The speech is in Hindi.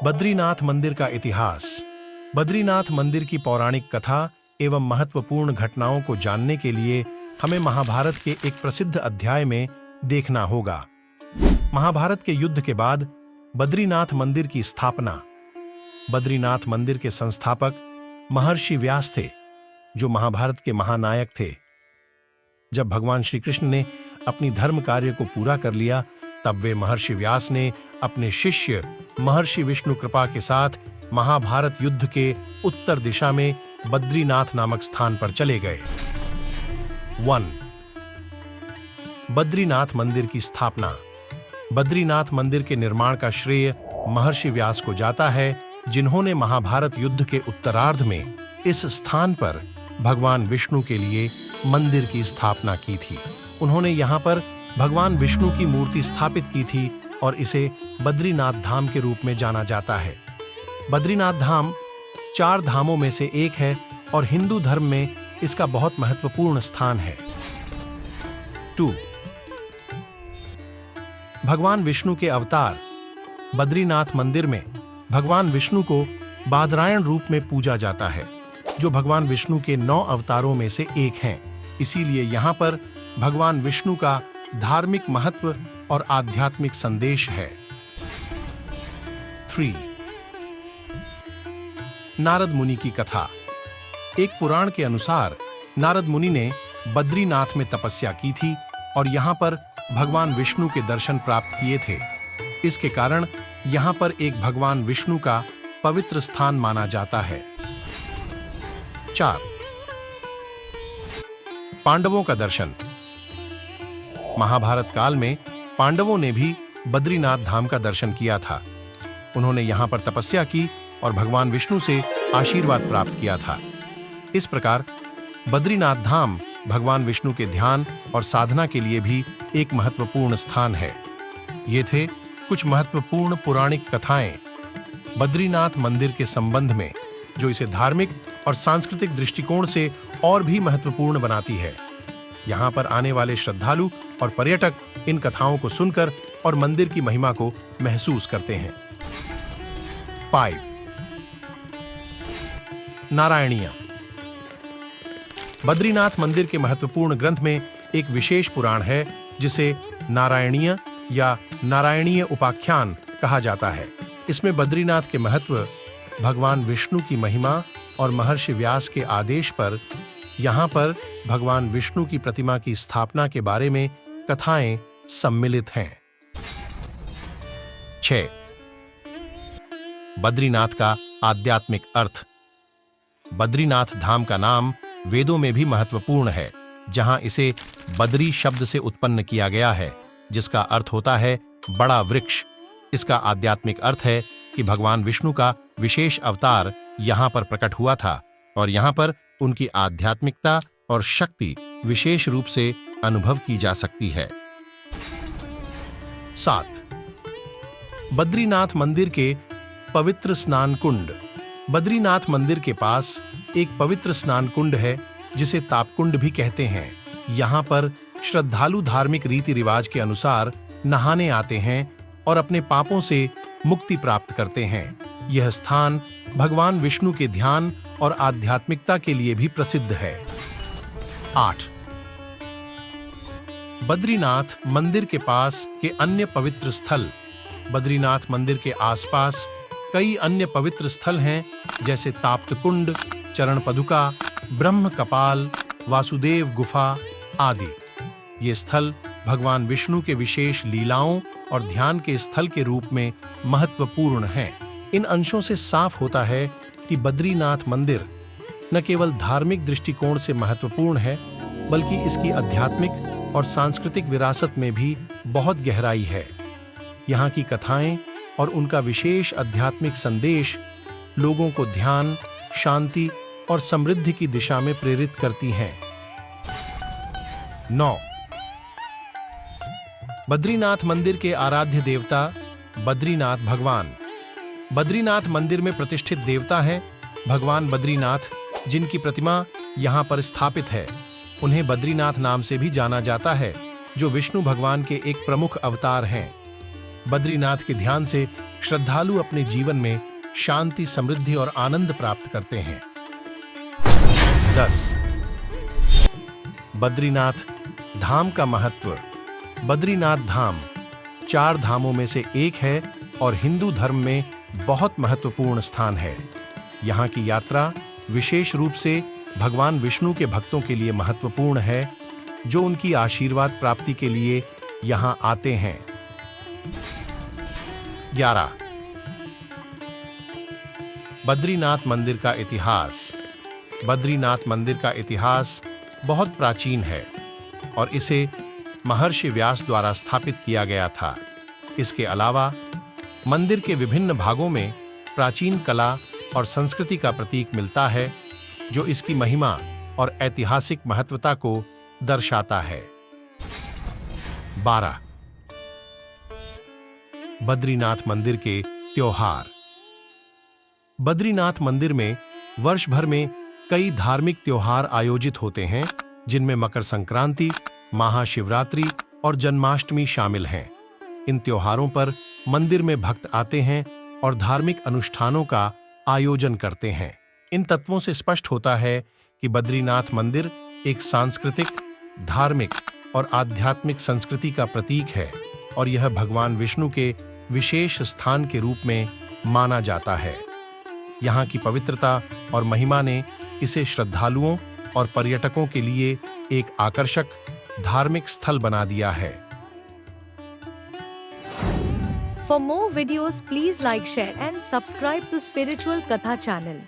बद्रीनाथ मंदिर का इतिहास। बद्रीनाथ मंदिर की पौराणिक कथा एवं महत्वपूर्ण घटनाओं को जानने के लिए हमें महाभारत के एक प्रसिद्ध अध्याय में देखना होगा। महाभारत के युद्ध के बाद बद्रीनाथ मंदिर की स्थापना। बद्रीनाथ मंदिर के संस्थापक महर्षि व्यास थे, जो महाभारत के महानायक थे। जब भगवान श्री कृष्ण ने अपनी धर्म कार्य को पूरा कर लिया, तब वे महर्षि व्यास ने अपने शिष्य महर्षि विष्णु कृपा के साथ महाभारत युद्ध के उत्तर दिशा में बद्रीनाथ नामक स्थान पर चले गए। 1. बद्रीनाथ मंदिर की स्थापना। बद्रीनाथ मंदिर के निर्माण का श्रेय महर्षि व्यास को जाता है, जिन्होंने महाभारत युद्ध के उत्तरार्ध में इस स्थान पर भगवान विष्णु के लिए मंदिर की स्थापना की थी। उन्होंने यहाँ पर भगवान विष्णु की मूर्ति स्थापित की थी और इसे बद्रीनाथ धाम के रूप में जाना जाता है। बद्रीनाथ धाम 4 धामों में से एक है और हिंदू धर्म में इसका बहुत महत्वपूर्ण स्थान है। 2. भगवान विष्णु के अवतार। बद्रीनाथ मंदिर में भगवान विष्णु को बादरायण रूप में पूजा जाता है, जो भगवान विष्णु के 9 अवतारों में से एक हैं। इसीलिए यहाँ पर भगवान विष्णु का धार्मिक महत्व और आध्यात्मिक संदेश है। 3. नारद मुनि की कथा। एक पुराण के अनुसार नारद मुनि ने बद्रीनाथ में तपस्या की थी और यहाँ पर भगवान विष्णु के दर्शन प्राप्त किए थे। इसके कारण यहाँ पर एक भगवान विष्णु का पवित्र स्थान माना जाता है। 4. पांडवों का दर्शन। महाभारत काल में पांडवों ने भी बद्रीनाथ धाम का दर्शन किया था। उन्होंने यहाँ पर तपस्या की और भगवान विष्णु से आशीर्वाद प्राप्त किया था। इस प्रकार बद्रीनाथ धाम भगवान विष्णु के ध्यान और साधना के लिए भी एक महत्वपूर्ण स्थान है। ये थे कुछ महत्वपूर्ण पौराणिक कथाएं बद्रीनाथ मंदिर के संबंध में, जो इसे धार्मिक और सांस्कृतिक दृष्टिकोण से और भी महत्वपूर्ण बनाती है। यहाँ पर आने वाले श्रद्धालु और पर्यटक इन कथाओं को सुनकर और मंदिर की महिमा को महसूस करते हैं। 5. नारायणीय। बद्रीनाथ मंदिर के महत्वपूर्ण ग्रंथ में एक विशेष पुराण है, जिसे नारायणीय या नारायणीय उपाख्यान कहा जाता है। इसमें बद्रीनाथ के महत्व, भगवान विष्णु की महिमा और महर्षि व्यास के आदेश पर यहाँ पर भगवान विष्णु की प्रतिमा की स्थापना के बारे में कथाएं सम्मिलित हैं। 6. बद्रीनाथ का आध्यात्मिक अर्थ। बद्रीनाथ धाम का नाम वेदों में भी महत्वपूर्ण है, जहां इसे बद्री शब्द से उत्पन्न किया गया है, जिसका अर्थ होता है बड़ा वृक्ष। इसका आध्यात्मिक अर्थ है कि भगवान विष्णु का विशेष अवतार यहाँ पर प्रकट हुआ था और यहाँ पर उनकी आध्यात्मिकता और शक्ति विशेष रूप से अनुभव की जा सकती है। 7. बद्रीनाथ मंदिर के पवित्र स्नान कुंड। बद्रीनाथ मंदिर के पास एक पवित्र स्नान कुंड है, जिसे तापकुंड भी कहते हैं। यहाँ पर श्रद्धालु धार्मिक रीति रिवाज के अनुसार नहाने आते हैं और अपने पापों से मुक्ति प्राप्त करते हैं। यह स्थान भगवान विष्णु के ध्यान और आध्यात्मिकता के लिए भी प्रसिद्ध है। 8. बद्रीनाथ मंदिर के पास के अन्य पवित्र स्थल। बद्रीनाथ मंदिर के आसपास कई अन्य पवित्र स्थल हैं, जैसे ताप्त कुंड, चरण पदुका, ब्रह्म कपाल, वासुदेव गुफा आदि। ये स्थल भगवान विष्णु के विशेष लीलाओं और ध्यान के स्थल के रूप में महत्वपूर्ण हैं। इन अंशों से साफ होता है कि बद्रीनाथ मंदिर न केवल धार्मिक दृष्टिकोण से महत्वपूर्ण है, बल्कि इसकी आध्यात्मिक और सांस्कृतिक विरासत में भी बहुत गहराई है। यहाँ की कथाएं और उनका विशेष आध्यात्मिक संदेश लोगों को ध्यान, शांति और समृद्धि की दिशा में प्रेरित करती हैं। 9. बद्रीनाथ मंदिर के आराध्य देवता बद्रीनाथ भगवान। बद्रीनाथ मंदिर में प्रतिष्ठित देवता हैं भगवान बद्रीनाथ, जिनकी प्रतिमा यहाँ पर स्थापित है। उन्हें बद्रीनाथ नाम से भी जाना जाता है, जो विष्णु भगवान के एक प्रमुख अवतार हैं। बद्रीनाथ के ध्यान से श्रद्धालु अपने जीवन में शांति, समृद्धि और आनंद प्राप्त करते हैं। 10. बद्रीनाथ धाम का महत्व। बद्रीनाथ धाम 4 धामों में से एक है और हिंदू धर्म में बहुत महत्वपूर्ण स्थान है। यहाँ की यात्रा विशेष रूप से भगवान विष्णु के भक्तों के लिए महत्वपूर्ण है, जो उनकी आशीर्वाद प्राप्ति के लिए यहाँ आते हैं। 11. बद्रीनाथ मंदिर का इतिहास। बद्रीनाथ मंदिर का इतिहास बहुत प्राचीन है और इसे महर्षि व्यास द्वारा स्थापित किया गया था। इसके अलावा मंदिर के विभिन्न भागों में प्राचीन कला और संस्कृति का प्रतीक मिलता है, जो इसकी महिमा और ऐतिहासिक महत्वता को दर्शाता है। 12. बद्रीनाथ मंदिर के त्योहार। बद्रीनाथ मंदिर में वर्ष भर में कई धार्मिक त्योहार आयोजित होते हैं, जिनमें मकर संक्रांति, महाशिवरात्रि और जन्माष्टमी शामिल हैं। इन त्योहारों पर मंदिर में भक्त आते हैं और धार्मिक अनुष्ठानों का आयोजन करते हैं। इन तत्वों से स्पष्ट होता है कि बद्रीनाथ मंदिर एक सांस्कृतिक, धार्मिक और आध्यात्मिक संस्कृति का प्रतीक है और यह भगवान विष्णु के विशेष स्थान के रूप में माना जाता है। यहाँ की पवित्रता और महिमा ने इसे श्रद्धालुओं और पर्यटकों के लिए एक आकर्षक धार्मिक स्थल बना दिया है। For more videos, please like, share and subscribe to Spiritual Katha channel.